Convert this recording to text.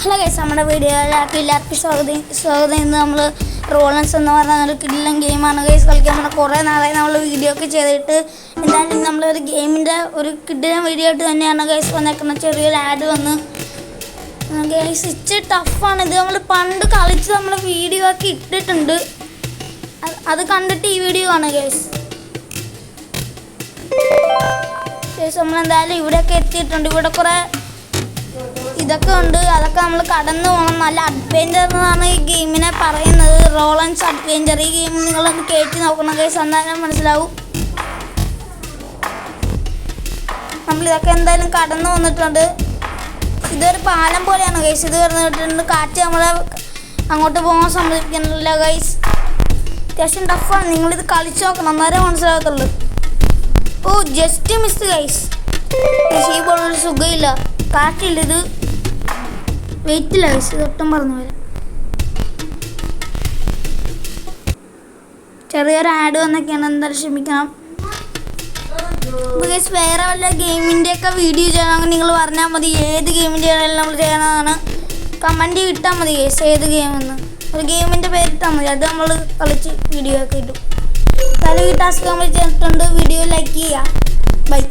Hello guys, നമ്മുടെ വീഡിയോയിലേക്ക് എല്ലാവർക്കും സ്വാഗതം. ഇന്ന് നമ്മൾ റോളൻസ് എന്ന് പറഞ്ഞ ഒരു കിടിലൻ ഗെയിമാണ് ഗൈസ് കളിക്കാൻ പറഞ്ഞാൽ. കുറേ നാളായി നമ്മൾ വീഡിയോ ഒക്കെ ചെയ്തിട്ട്. എന്തായാലും നമ്മളൊരു ഗെയിമിൻ്റെ ഒരു കിടിലൻ വീഡിയോ ആയിട്ട് തന്നെയാണ് ഗൈസ് വന്നേക്കുന്നത്. ചെറിയൊരു ആഡ് വന്ന് ഗൈസ് ഇച്ചിരി ടഫാണ്. ഇത് നമ്മൾ പണ്ട് കളിച്ച് നമ്മൾ വീഡിയോ ആക്കി ഇട്ടിട്ടുണ്ട്. അത് കണ്ടിട്ട് ഈ വീഡിയോ ആണ് ഗൈസ്. നമ്മളെന്തായാലും ഇവിടെയൊക്കെ എത്തിയിട്ടുണ്ട്. ഇവിടെ കുറേ ഇതൊക്കെ ഉണ്ട്. അതൊക്കെ നമ്മൾ കടന്നു പോകണം. നല്ല അഡ്വെഞ്ചർ എന്നാണ് ഈ ഗെയിമിനെ പറയുന്നത്. Rollins adventure. ഈ ഗെയിം നിങ്ങളൊന്ന് കയറ്റി നോക്കണം ഗൈസ്, എന്തായാലും മനസ്സിലാവും. നമ്മളിതൊക്കെ എന്തായാലും കടന്നു വന്നിട്ടുണ്ട്. ഇതൊരു പാലം പോലെയാണ് ഗൈസ്. ഇത് വരുന്നിട്ടുണ്ട്. കാറ്റ് നമ്മളെ അങ്ങോട്ട് പോകാൻ സമ്മതിക്കുന്നില്ല ഗൈസ്. അത്യാവശ്യം ടഫാണ്. നിങ്ങളിത് കളിച്ച് നോക്കണം, അന്നേരം മനസ്സിലാകത്തുള്ളൂ. ഓ, ജസ്റ്റ് മിസ് ഗൈസ്. ഈ ബോളൊരു സുഖമില്ല, കാറ്റില്ല. ഇത് വെയിറ്റില്ല ഗൈസ്, ഇത് ഒട്ടും പറഞ്ഞു വരാം. ചെറിയൊരു ആഡ് വന്നൊക്കെയാണ്, എന്തായാലും ക്ഷമിക്കണം ഗൈസ്. വേറെ വല്ല ഗെയിമിൻ്റെയൊക്കെ വീഡിയോ ചെയ്യണമെങ്കിൽ നിങ്ങൾ പറഞ്ഞാൽ മതി. ഏത് ഗെയിമിൻ്റെ ആണെങ്കിലും നമ്മൾ ചെയ്യണതാണ്. കമൻറ്റ് ഇട്ടാൽ മതി ഗൈസ്, ഏത് ഗെയിമെന്ന്. ഒരു ഗെയിമിൻ്റെ പേരിട്ടാൽ മതി, അത് നമ്മൾ കളിച്ച് വീഡിയോ ഒക്കെ ഇട്ടു. എന്തായാലും ഈ ടാസ്ക് നമ്മൾ ചെയ്തിട്ടുണ്ട്. വീഡിയോ ലൈക്ക് ചെയ്യുക. ബൈ.